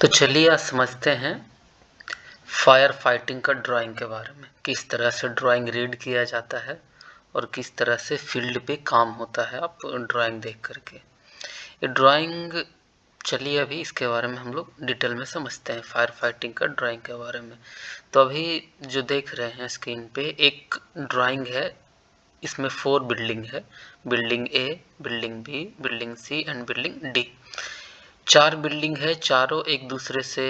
तो चलिए आज समझते हैं फायर फाइटिंग का ड्राइंग के बारे में, किस तरह से ड्राइंग रीड किया जाता है और किस तरह से फील्ड पे काम होता है आप ड्राइंग देख करके। ये ड्राइंग चलिए अभी इसके बारे में हम लोग डिटेल में समझते हैं फायर फाइटिंग का ड्राइंग के बारे में। तो अभी जो देख रहे हैं स्क्रीन पे एक ड्राइंग है, इसमें 4 बिल्डिंग है, building A, building B, building C and building D. 4 building है, चारों एक दूसरे से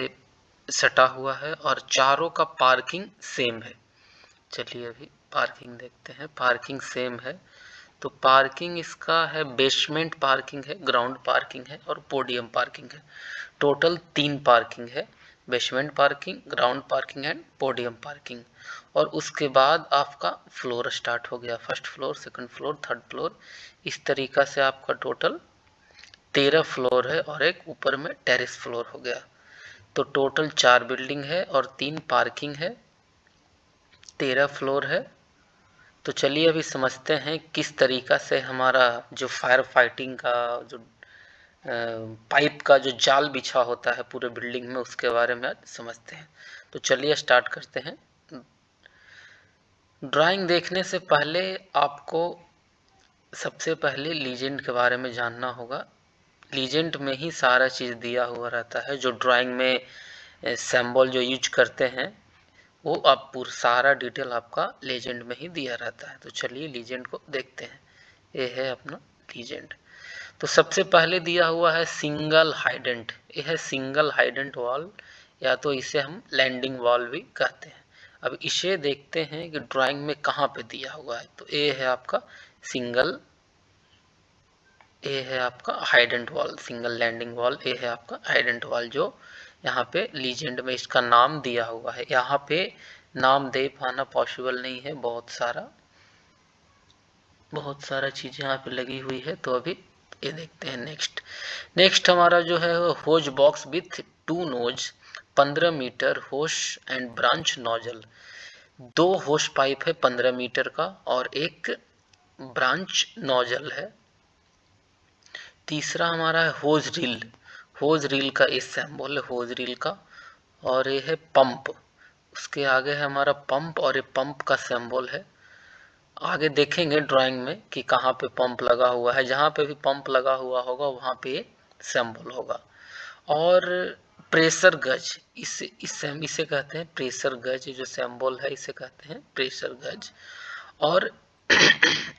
सटा हुआ है और चारों का पार्किंग सेम है। चलिए अभी पार्किंग देखते हैं। पार्किंग सेम है तो पार्किंग इसका है, बेसमेंट पार्किंग है, ग्राउंड पार्किंग है और पोडियम पार्किंग है। टोटल 3 पार्किंग है, basement parking, ground parking and podium parking. और उसके बाद आपका फ्लोर स्टार्ट हो गया, first floor, second floor, third floor. इस तरीका से आपका टोटल 13 फ्लोर है और एक ऊपर में टेरेस फ्लोर हो गया। तो टोटल 4 बिल्डिंग है और 3 पार्किंग है, 13 फ्लोर है। तो चलिए अभी समझते हैं किस तरीका से हमारा जो फायर फाइटिंग का जो पाइप का जो जाल बिछा होता है पूरे बिल्डिंग में, उसके बारे में आज समझते हैं। तो चलिए स्टार्ट करते हैं। ड्राइंग देखने से पहले आपको सबसे पहले लीजेंड के बारे में जानना होगा। लीजेंड में ही सारा चीज़ दिया हुआ रहता है। जो ड्राइंग में सिंबल जो यूज करते हैं वो आप पूरा सारा डिटेल आपका लीजेंड में ही दिया रहता है। तो चलिए लीजेंड को देखते हैं। ये है अपना लीजेंड। तो सबसे पहले दिया हुआ है सिंगल हाइडेंट। ये है सिंगल हाइडेंट वॉल, या तो इसे हम लैंडिंग वॉल भी कहते हैं। अब इसे देखते हैं कि ड्राइंग में कहाँ पे दिया हुआ है। तो ये है आपका सिंगल, ये है आपका hydrant wall, single landing wall. ये है आपका हाइडेंट वॉल जो यहाँ पे लीजेंड में इसका नाम दिया हुआ है। यहाँ पे नाम दे पाना पॉसिबल नहीं है, बहुत सारा चीज़ यहाँ पे लगी हुई है। तो अभी ये देखते हैं। नेक्स्ट हमारा जो है hose box with 2 nos, 15 metre hose and branch nozzle. 2 hose pipe है 15 मीटर का और एक ब्रांच नोजल है। तीसरा हमारा है होज रील। होज रील का इस सिंबल है होज रील का। और ये है पंप, उसके आगे है हमारा पंप और ये पंप का सिंबल है। आगे देखेंगे ड्राइंग में कि कहाँ पे पंप लगा हुआ है। जहाँ पे भी पंप लगा हुआ होगा वहाँ पे सिंबल होगा। और प्रेशर गज, इसे कहते हैं प्रेशर गज। जो सिंबल है इसे कहते हैं प्रेशर गज। और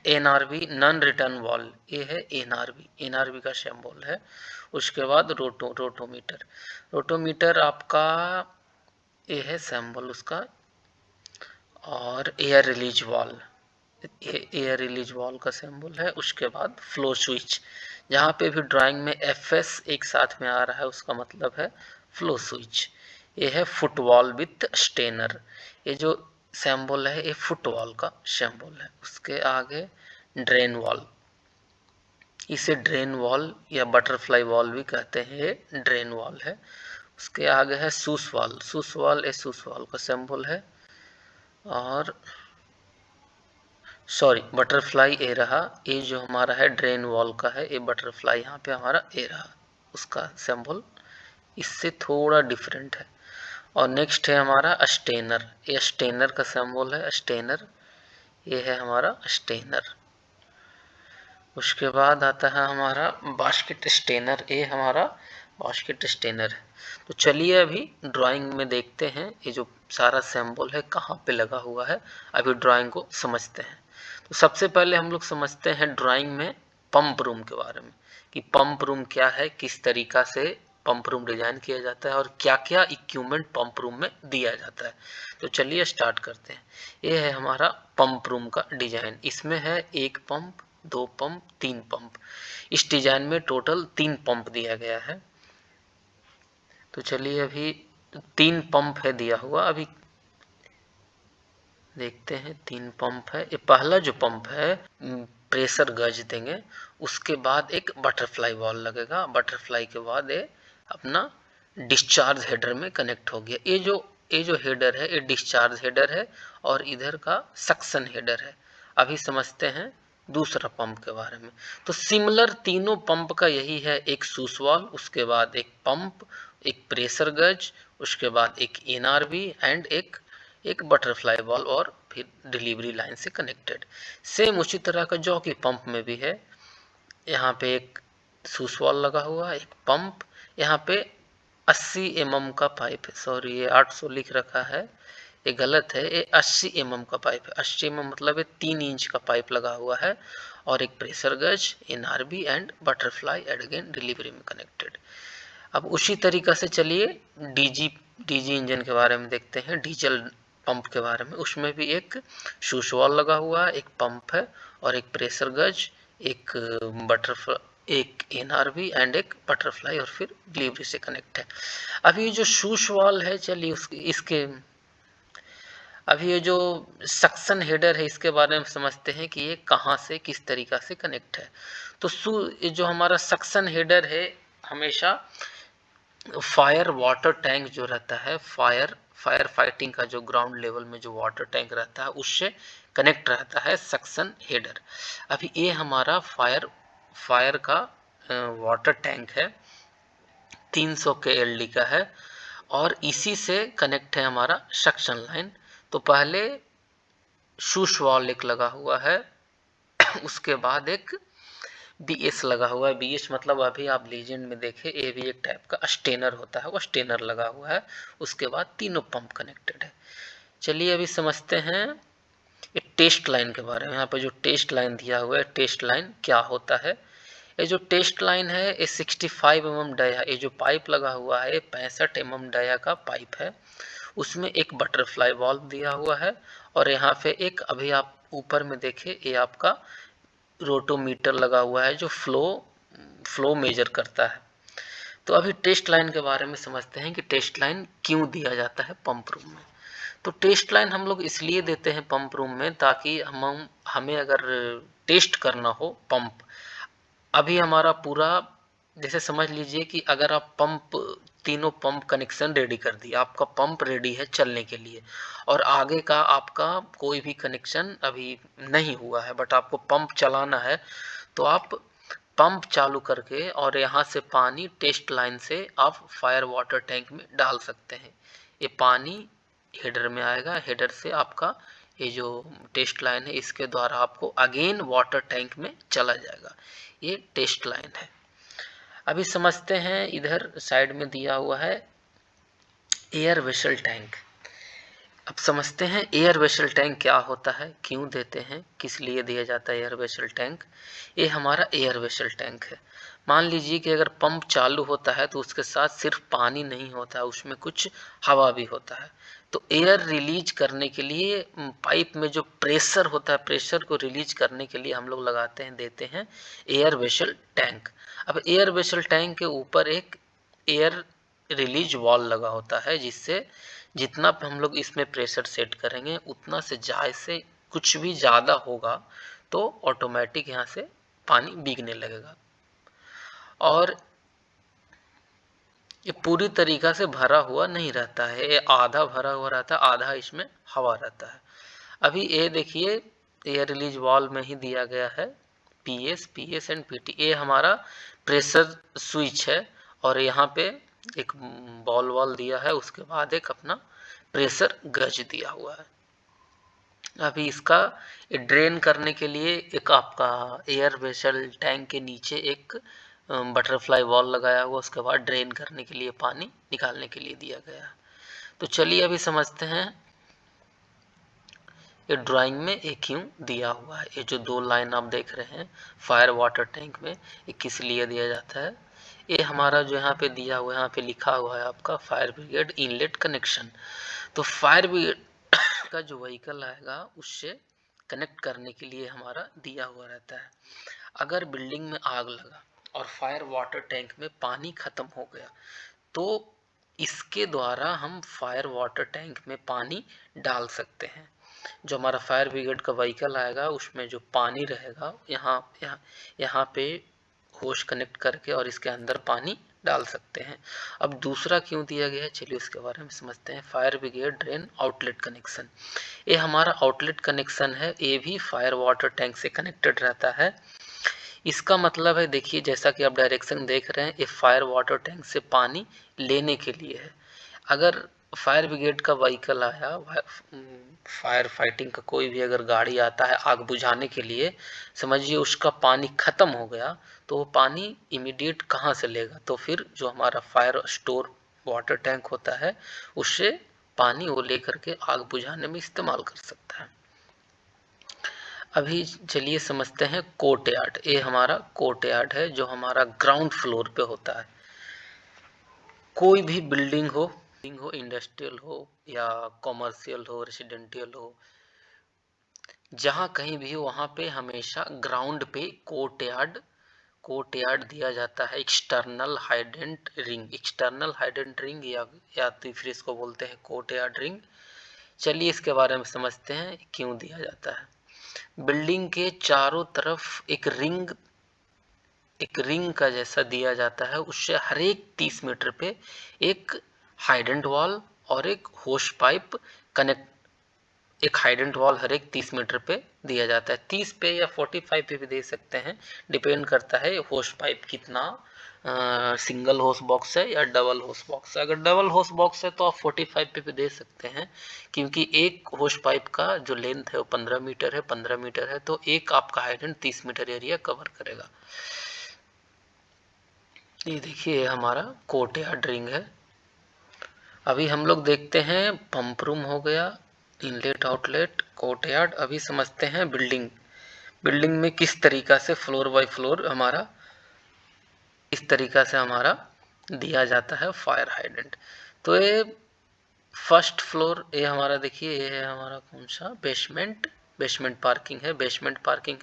एनआरबी, नॉन रिटर्न वॉल, ये है एनआरबी का सिंबल है। उसके बाद रोटोमीटर। रोटोमीटर आपका ये है सिंबल उसका। और air release wall, air release wall का सिंबल है। उसके बाद फ्लो स्विच। जहाँ पे भी ड्राइंग में एफएस एक साथ में आ रहा है उसका मतलब है फ्लो स्विच। ये है फुटवॉल विथ स्टेनर। ये जो सिंबल है ये फुटवॉल का सिंबल है। उसके आगे ड्रेन वॉल, इसे ड्रेन वॉल या बटरफ्लाई वॉल भी कहते हैं, ये ड्रेन वॉल है। उसके आगे है सूस वॉल। सूस वॉल, ये सूस वॉल का सिंबल है। और सॉरी, बटरफ्लाई ए रहा, ये जो हमारा है ड्रेन वॉल का है, ये बटरफ्लाई यहाँ पे हमारा ए रहा, उसका सिंबल इससे थोड़ा डिफरेंट है। और नेक्स्ट है हमारा स्टेनर। ये स्टेनर का सिंबल है, स्टेनर, ये है हमारा स्टेनर। उसके बाद आता है हमारा बास्केट स्टेनर। ये हमारा बास्केट स्टेनर है। तो चलिए अभी ड्राइंग में देखते हैं ये जो सारा सिंबल है कहाँ पे लगा हुआ है। अभी ड्राइंग को समझते हैं। तो सबसे पहले हम लोग समझते हैं ड्राइंग में पंप रूम के बारे में, कि पंप रूम क्या है, किस तरीका से पंप रूम डिजाइन किया जाता है और क्या क्या इक्विपमेंट पंप रूम में दिया जाता है। तो चलिए स्टार्ट करते हैं। ये है हमारा पंप रूम का डिजाइन। इसमें है 1 पंप, 2 पंप, 3 पंप। इस डिजाइन में टोटल 3 पंप दिया गया है। तो चलिए अभी 3 पंप है दिया हुआ, अभी देखते हैं। 3 पंप है। ये पहला जो पंप है प्रेशर गज देंगे, उसके बाद एक बटरफ्लाई वॉल लगेगा, बटरफ्लाई के बाद ये अपना डिस्चार्ज हेडर में कनेक्ट हो गया। ये जो हेडर है ये डिस्चार्ज हेडर है और इधर का सक्शन हेडर है। अभी समझते हैं दूसरा पंप के बारे में। तो सिमिलर तीनों पंप का यही है, एक स्लूस वाल्व, उसके बाद एक पंप, एक प्रेशर गज, उसके बाद एक एनआरवी एंड एक बटरफ्लाई वाल्व और फिर डिलीवरी लाइन से कनेक्टेड। सेम उसी तरह का जो कि पंप में भी है, यहाँ पे एक स्लूस वाल्व लगा हुआ है, एक पंप, यहाँ पे 80 mm का पाइप है, सॉरी ये 800 लिख रखा है, ये गलत है, ये 80 mm का पाइप है। 80 mm मतलब ये 3 इंच का पाइप लगा हुआ है, और एक प्रेशर गज, NRB and butterfly and again delivery में कनेक्टेड। अब उसी तरीका से चलिए डीजी इंजन के बारे में देखते हैं, डीजल पंप के बारे में। उसमें भी एक शूश वाल्व लगा हुआ है, एक पंप है और एक प्रेशर गज, एक बटरफ्लाई, एक एनआरबी एंड एक बटरफ्लाई और फिर डिलीवरी से कनेक्ट है। अभी ये जो शूश वाल्व है, चलिए इसके अभी ये जो सक्शन हेडर है इसके बारे में समझते हैं कि ये कहाँ से किस तरीका से कनेक्ट है। तो ये जो हमारा सक्शन हेडर है हमेशा फायर वाटर टैंक जो रहता है, फायर फाइटिंग का जो ग्राउंड लेवल में जो वाटर टैंक रहता है उससे कनेक्ट रहता है सक्शन हेडर। अभी ये हमारा फायर का वाटर टैंक है, 300 KLD का है और इसी से कनेक्ट है हमारा सक्शन लाइन। तो पहले शूश वाल्व एक लगा हुआ है, उसके बाद एक बीएस लगा हुआ है। बीएस मतलब अभी आप लीजेंड में देखे, ये भी एक टाइप का स्टेनर होता है, वो स्टेनर लगा हुआ है। उसके बाद तीनों पंप कनेक्टेड है। चलिए अभी समझते हैं ये टेस्ट लाइन के बारे में। यहाँ पे जो टेस्ट लाइन दिया हुआ है, टेस्ट लाइन क्या होता है। ये जो टेस्ट लाइन है ये 65 mm डाया, ये जो पाइप लगा हुआ है 65 mm डाया का पाइप है। उसमें एक बटरफ्लाई वाल्व दिया हुआ है और यहाँ पे एक, अभी आप ऊपर में देखे, ये आपका रोटोमीटर लगा हुआ है जो फ्लो मेजर करता है। तो अभी टेस्ट लाइन के बारे में समझते हैं कि टेस्ट लाइन क्यों दिया जाता है पंप रूम में। तो टेस्ट लाइन हम लोग इसलिए देते हैं पंप रूम में ताकि हमें अगर टेस्ट करना हो पंप, अभी हमारा पूरा, जैसे समझ लीजिए कि अगर आप तीनों पंप कनेक्शन रेडी कर दिया, आपका पंप रेडी है चलने के लिए और आगे का आपका कोई भी कनेक्शन अभी नहीं हुआ है बट आपको पंप चलाना है, तो आप पंप चालू करके और यहाँ से पानी टेस्ट लाइन से आप फायर वाटर टैंक में डाल सकते हैं। ये पानी हेडर में आएगा, हेडर से आपका ये जो टेस्ट लाइन है इसके द्वारा आपको अगेन वाटर टैंक में चला जाएगा। ये टेस्ट लाइन है। अभी समझते हैं, इधर साइड में दिया हुआ है एयर वेसल टैंक। अब समझते हैं एयर वेसल टैंक क्या होता है, क्यों देते हैं, किस लिए दिया जाता है एयर वेसल टैंक। ये हमारा एयर वेसल टैंक है। मान लीजिए कि अगर पंप चालू होता है तो उसके साथ सिर्फ पानी नहीं होता है, उसमें कुछ हवा भी होता है। तो एयर रिलीज करने के लिए पाइप में जो प्रेशर होता है, प्रेशर को रिलीज करने के लिए हम लोग लगाते हैं, देते हैं एयर वेसल टैंक। अब एयर वेसल टैंक के ऊपर एक एयर रिलीज वॉल लगा होता है, जिससे जितना हम लोग इसमें प्रेशर सेट करेंगे उतना से से कुछ भी ज़्यादा होगा तो ऑटोमेटिक यहाँ से पानी भीगने लगेगा। और ये पूरी तरीक़ा से भरा हुआ नहीं रहता है, ये आधा भरा हुआ रहता है, आधा इसमें हवा रहता है। अभी ये देखिए एयर रिलीज वाल्व में ही दिया गया है पीएस एंड पीटी। ये हमारा प्रेशर स्विच है और यहाँ पे एक बॉल वॉल दिया है, उसके बाद एक अपना प्रेशर गज दिया हुआ है। अभी इसका ड्रेन करने के लिए एक आपका एयर वेसल टैंक के नीचे एक बटरफ्लाई वॉल लगाया हुआ, उसके बाद ड्रेन करने के लिए पानी निकालने के लिए दिया गया है। तो चलिए अभी समझते हैं ये ड्राइंग में ये क्यों दिया हुआ है। ये जो दो लाइन आप देख रहे हैं फायर वाटर टैंक में, ये किस लिए दिया जाता है। ये हमारा जो यहाँ पे दिया हुआ है, यहाँ पे लिखा हुआ है आपका फायर ब्रिगेड इनलेट कनेक्शन। तो फायर ब्रिगेड का जो व्हीकल आएगा उससे कनेक्ट करने के लिए हमारा दिया हुआ रहता है। अगर बिल्डिंग में आग लगा और फायर वाटर टैंक में पानी खत्म हो गया तो इसके द्वारा हम फायर वाटर टैंक में पानी डाल सकते हैं। जो हमारा फायर ब्रिगेड का व्हीकल आएगा उसमें जो पानी रहेगा यहाँ पे होश कनेक्ट करके और इसके अंदर पानी डाल सकते हैं। अब दूसरा क्यों दिया गया है, चलिए उसके बारे में समझते हैं। Fire brigade drain outlet connection, ये हमारा आउटलेट कनेक्शन है, ये भी फायर वाटर टैंक से कनेक्टेड रहता है। इसका मतलब है, देखिए जैसा कि आप डायरेक्शन देख रहे हैं, ये फायर वाटर टैंक से पानी लेने के लिए है। अगर फायर ब्रिगेड का व्हीकल आया, फायर फाइटिंग का कोई भी अगर गाड़ी आता है आग बुझाने के लिए, समझिए उसका पानी ख़त्म हो गया, तो वो पानी इमीडिएट कहाँ से लेगा, तो फिर जो हमारा फायर स्टोर वाटर टैंक होता है उससे पानी वो लेकर के आग बुझाने में इस्तेमाल कर सकता है। अभी चलिए समझते हैं कोर्ट यार्ड। ये हमारा कोर्ट यार्ड है जो हमारा ग्राउंड फ्लोर पे होता है। कोई भी बिल्डिंग हो, इंडस्ट्रियल हो या कॉमर्शियल हो, रेसिडेंशियल हो, जहाँ कहीं भी हो वहाँ पे हमेशा ग्राउंड पे कोर्ट यार्ड दिया जाता है। External hydrant ring, external hydrant ring या तो फिर इसको बोलते हैं कोर्ट यार्ड रिंग। चलिए इसके बारे में समझते हैं क्यों दिया जाता है। बिल्डिंग के चारों तरफ एक रिंग का जैसा दिया जाता है, उससे हर एक 30 मीटर पे एक हाइडेंट वॉल और एक होस पाइप कनेक्ट, एक हाइडेंट वॉल हर एक 30 मीटर पे दिया जाता है। 30 पे या 45 पे भी दे सकते हैं, डिपेंड करता है होस पाइप कितना सिंगल होस बॉक्स है या डबल होस बॉक्स है। अगर डबल होस बॉक्स है तो आप 45 पे भी दे सकते हैं, क्योंकि एक होस पाइप का जो लेंथ है वो 15 मीटर है, 15 मीटर है तो एक आपका हाइडेंट 30 मीटर एरिया कवर करेगा। ये देखिए हमारा कोर्ट यार्ड रिंग है। अभी हम लोग देखते हैं पंप रूम हो गया, इनलेट आउटलेट, कोर्ट यार्ड। अभी समझते हैं बिल्डिंग में किस तरीका से फ्लोर बाय फ्लोर हमारा इस तरीका से हमारा दिया जाता है फायर हाइडेंट। तो ये फर्स्ट फ्लोर, ये हमारा देखिए ये है हमारा कौन सा बेसमेंट पार्किंग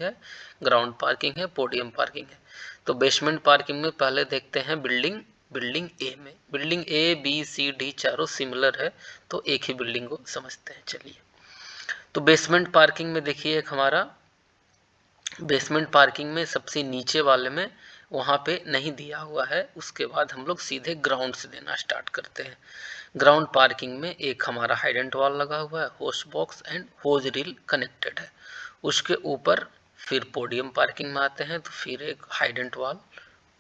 है, ग्राउंड पार्किंग है, पोडियम पार्किंग है। तो बेसमेंट पार्किंग में पहले देखते हैं बिल्डिंग ए में। Building A B C D चारों सिमिलर है, तो एक ही बिल्डिंग को समझते हैं। चलिए तो बेसमेंट पार्किंग में देखिए एक हमारा बेसमेंट पार्किंग में सबसे नीचे वाले में वहाँ पे नहीं दिया हुआ है, उसके बाद हम लोग सीधे ग्राउंड से देना स्टार्ट करते हैं। ग्राउंड पार्किंग में एक हमारा हाइडेंट वॉल लगा हुआ है, hose box and hose reel connected है। उसके ऊपर फिर पोडियम पार्किंग में आते हैं, तो फिर एक हाइडेंट वॉल,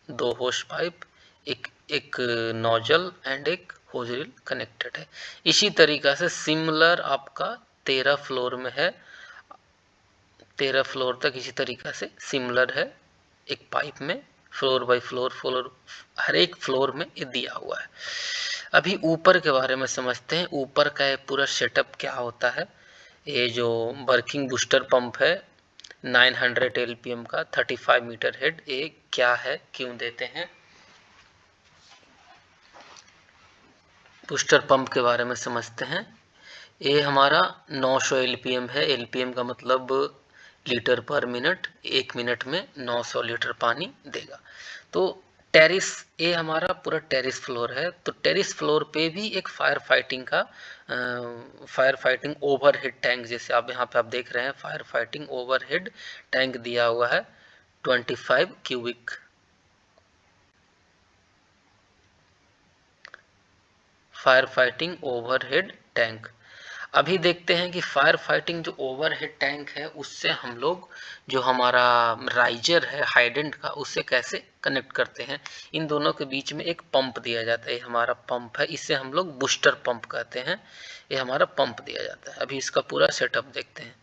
दो होस पाइप, एक एक नोजल एंड एक होज रील कनेक्टेड है। इसी तरीका से सिमिलर आपका 13 फ्लोर में है, 13 फ्लोर तक इसी तरीका से सिमिलर है। एक पाइप में फ्लोर बाय फ्लोर हर एक फ्लोर में ये दिया हुआ है। अभी ऊपर के बारे में समझते हैं, ऊपर का ये पूरा सेटअप क्या होता है। ये जो वर्किंग बूस्टर पंप है 900 LPM का 35 मीटर हेड, ये क्या है, क्यों देते हैं। बूस्टर पंप के बारे में समझते हैं। ये हमारा 900 LPM है, LPM का मतलब लीटर पर मिनट, 1 मिनट में 900 लीटर पानी देगा। तो टेरिस, ये हमारा पूरा टेरिस फ्लोर है, तो टेरिस फ्लोर पे भी एक फायर फाइटिंग ओवरहेड टैंक, जैसे आप यहाँ पे आप देख रहे हैं फायर फाइटिंग ओवरहेड टैंक दिया हुआ है 25 cubic. Fire fighting overhead tank. अभी देखते हैं कि फायर फाइटिंग जो ओवरहेड टैंक है उससे हम लोग जो हमारा राइजर है हाइडेंट का, उससे कैसे कनेक्ट करते हैं। इन दोनों के बीच में एक पंप दिया जाता है, हमारा पंप है, इसे हम लोग बूस्टर पंप कहते हैं। ये हमारा पंप दिया जाता है। अभी इसका पूरा सेटअप देखते हैं।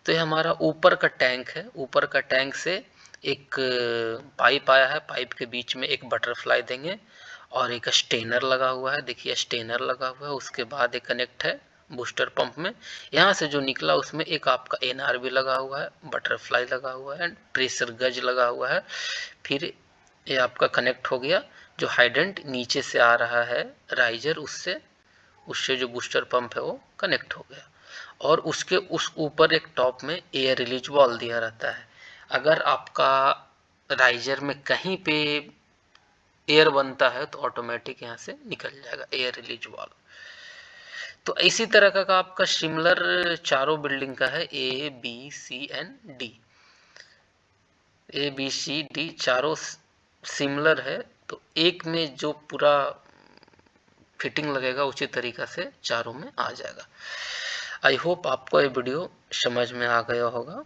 तो ये हमारा ऊपर का टैंक है, ऊपर का टैंक से एक पाइप आया है, पाइप के बीच में एक बटरफ्लाई देंगे और एक स्टेनर लगा हुआ है, देखिए स्टेनर लगा हुआ है। उसके बाद एक कनेक्ट है बूस्टर पंप में, यहाँ से जो निकला उसमें एक आपका एनआर भी लगा हुआ है, बटरफ्लाई लगा हुआ है, प्रेशर गज लगा हुआ है। फिर ये आपका कनेक्ट हो गया, जो हाइडेंट नीचे से आ रहा है राइजर, उससे उससे जो बूस्टर पंप है वो कनेक्ट हो गया। और उसके उस ऊपर एक टॉप में एयर रिलीज वाल्व दिया रहता है। अगर आपका राइजर में कहीं पे एयर बनता है तो ऑटोमेटिक यहाँ से निकल जाएगा एयर रिलीज वाल्व। तो इसी तरह का आपका सिमिलर चारों बिल्डिंग का है, A B C and D. A B C D चारों सिमिलर है, तो एक में जो पूरा फिटिंग लगेगा उसी तरीक़ा से चारों में आ जाएगा। आई होप आपको ये वीडियो समझ में आ गया होगा।